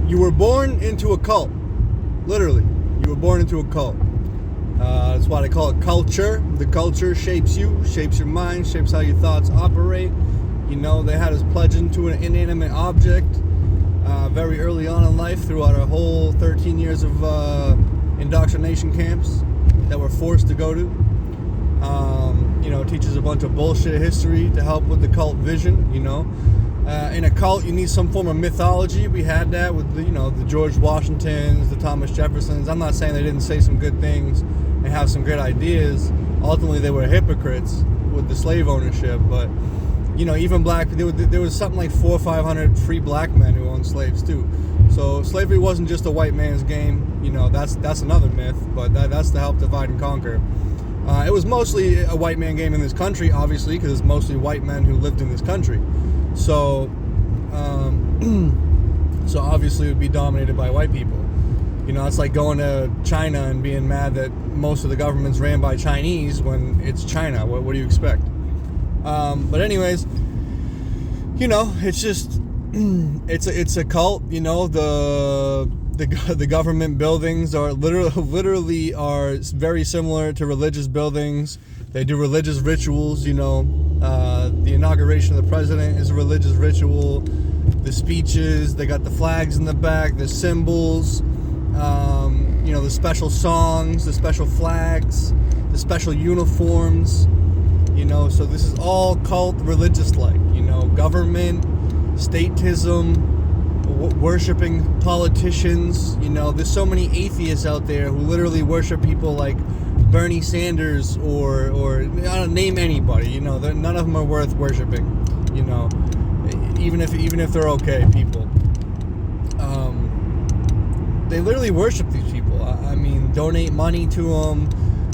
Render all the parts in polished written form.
you were born into a cult. Literally, you were born into a cult. That's why they call it culture. The culture shapes you, shapes your mind, shapes how your thoughts operate. You know, they had us pledging to an inanimate object very early on in life throughout our whole 13 years of indoctrination camps that we're forced to go to. You know, teaches a bunch of bullshit history to help with the cult vision, you know. In a cult, you need some form of mythology. We had that with the, you know, the George Washingtons, the Thomas Jeffersons. I'm not saying they didn't say some good things and have some great ideas. Ultimately, they were hypocrites with the slave ownership. But, you know, even black, there was something like 400 or 500 free black men who owned slaves too. So slavery wasn't just a white man's game. You know, that's another myth. But that's to help divide and conquer. It was mostly a white man game in this country, obviously, because it's mostly white men who lived in this country. So, so obviously it would be dominated by white people. You know, it's like going to China and being mad that most of the government's ran by Chinese when it's China. What do you expect? But anyways, you know, it's just it's a cult. You know, the government buildings are literally are very similar to religious buildings. They do religious rituals, you know. The inauguration of the president is a religious ritual. The speeches, they got the flags in the back, the symbols, you know, the special songs, the special flags, the special uniforms, you know. So this is all cult religious-like, you know, government, statism, worshiping politicians. You know, there's so many atheists out there who literally worship people like Bernie Sanders or I don't name anybody. You know, none of them are worth worshiping. You know, even if they're okay people. They literally worship these people. I mean, donate money to them.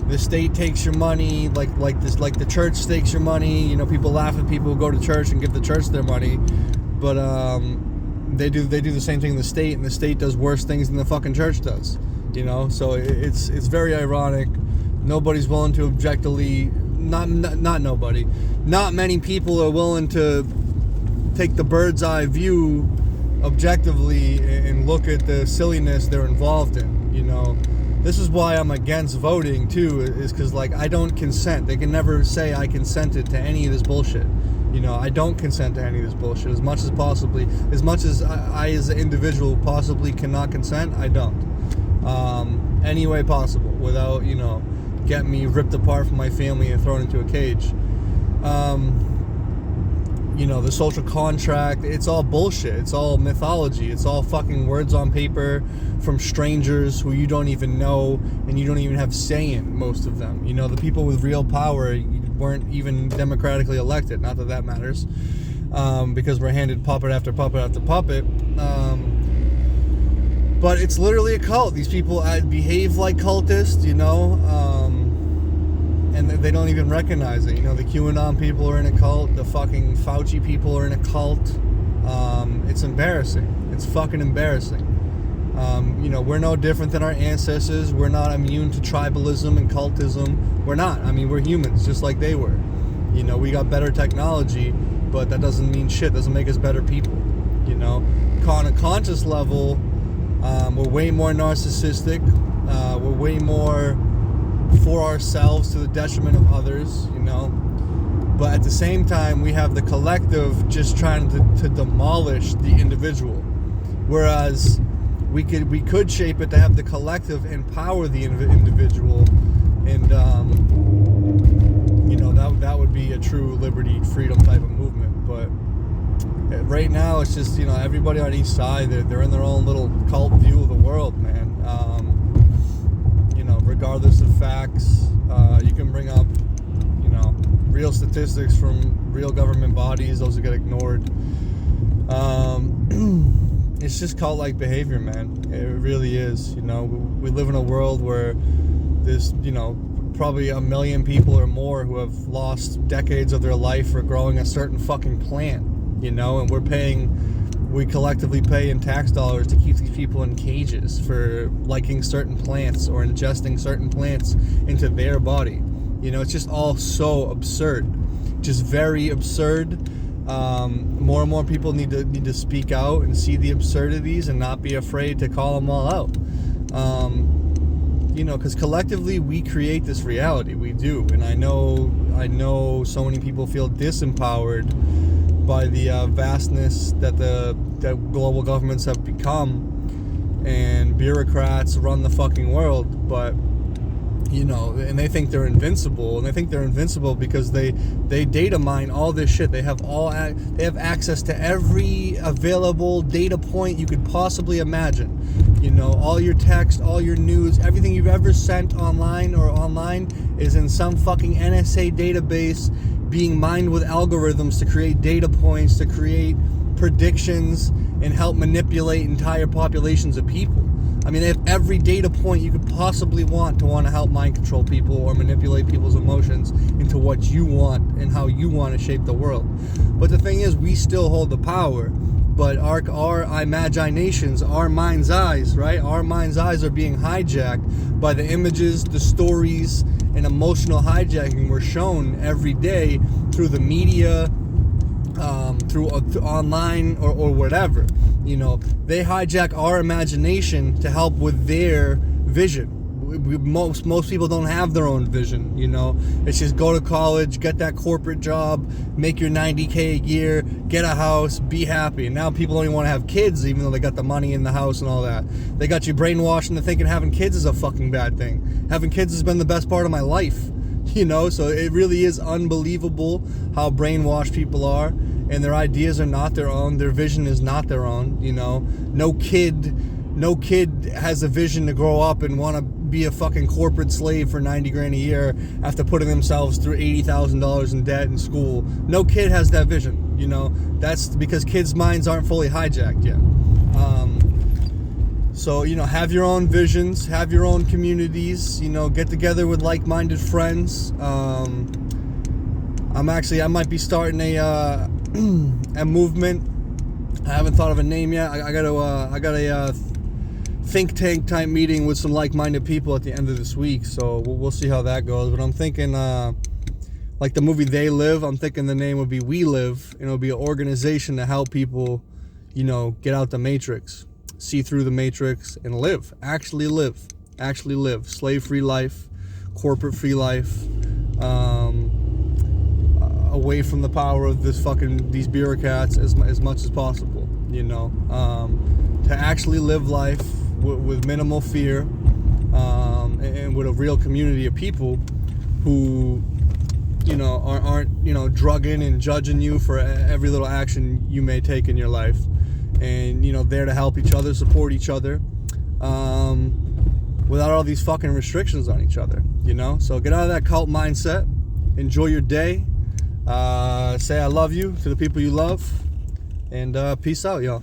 The state takes your money, like the church takes your money. You know, people laugh at people who go to church and give the church their money, but they do the same thing in the state, and the state does worse things than the fucking church does. You know, so it's very ironic. Nobody's willing to objectively, not nobody. Not many people are willing to take the bird's eye view objectively and look at the silliness they're involved in. You know, this is why I'm against voting too, is because, like, I don't consent. They can never say I consented to any of this bullshit. You know, I don't consent to any of this bullshit. As much as I as an individual possibly cannot consent, I don't. Any way possible, without, you know, getting me ripped apart from my family and thrown into a cage. You know, the social contract, it's all bullshit. It's all mythology. It's all fucking words on paper from strangers who you don't even know and you don't even have say in, most of them. You know, the people with real power weren't even democratically elected. Not that that matters, because we're handed puppet after puppet after puppet. But it's literally a cult. These people behave like cultists, you know, and they don't even recognize it. You know, the QAnon people are in a cult. The fucking Fauci people are in a cult. It's embarrassing. It's fucking embarrassing. You know, we're no different than our ancestors. We're not immune to tribalism and cultism. We're not. I mean, we're humans, just like they were. You know, we got better technology, but that doesn't mean shit. Doesn't make us better people. You know, on a conscious level, we're way more narcissistic. We're way more for ourselves to the detriment of others, you know. But at the same time, we have the collective just trying to demolish the individual. Whereas we could shape it to have the collective empower the individual, and you know, that would be a true liberty, freedom type of movement. But right now, it's just, you know, everybody on each side, they're in their own little cult view of the world, man. You know, regardless of facts, you can bring up, you know, real statistics from real government bodies. Those will get ignored. It's just cult-like behavior, man. It really is. You know, we live in a world where there's, you know, probably 1 million people or more who have lost decades of their life for growing a certain fucking plant. You know, and we collectively pay in tax dollars to keep these people in cages for liking certain plants or ingesting certain plants into their body. You know, it's just all so absurd, just very absurd. More and more people need to speak out and see the absurdities and not be afraid to call them all out. Because collectively we create this reality. We do, and I know so many people feel disempowered by the vastness that global governments have become, and bureaucrats run the fucking world. But and they think they're invincible, because they data mine all this shit. They have access to every available data point you could possibly imagine. All your text, all your news, everything you've ever sent online is in some fucking NSA database being mined with algorithms to create data points, to create predictions, and help manipulate entire populations of people. I mean, they have every data point you could possibly want to help mind control people or manipulate people's emotions into what you want and how you want to shape the world. But the thing is, we still hold the power. But our imaginations, our mind's eyes, right? Our mind's eyes are being hijacked by the images, the stories, and emotional hijacking we're shown every day through the media, through online or whatever. They hijack our imagination to help with their vision. Most people don't have their own vision. It's just go to college, get that corporate job, make your $90K a year, get a house, be happy. And now people don't even want to have kids, even though they got the money in the house and all that. They got you brainwashed into thinking having kids is a fucking bad thing. Having kids has been the best part of my life. So it really is unbelievable how brainwashed people are, and their ideas are not their own, their vision is not their own. No kid has a vision to grow up and want to be a fucking corporate slave for $90,000 a year after putting themselves through $80,000 in debt in school. No kid has that vision. That's because kids' minds aren't fully hijacked yet. So have your own visions, have your own communities, get together with like-minded friends. I might be starting a movement. I haven't thought of a name yet. I got a think tank type meeting with some like-minded people at the end of this week, so we'll see how that goes. But I'm thinking like the movie They Live, I'm thinking the name would be We Live, and it'll be an organization to help people get out the matrix, see through the matrix, and actually live slave-free life, corporate-free life, away from the power of these bureaucrats as much as possible. To actually live life with minimal fear, and with a real community of people who aren't drugging and judging you for every little action you may take in your life, and there to help each other, support each other, without all these fucking restrictions on each other. So get out of that cult mindset, enjoy your day, say I love you to the people you love, and peace out, y'all.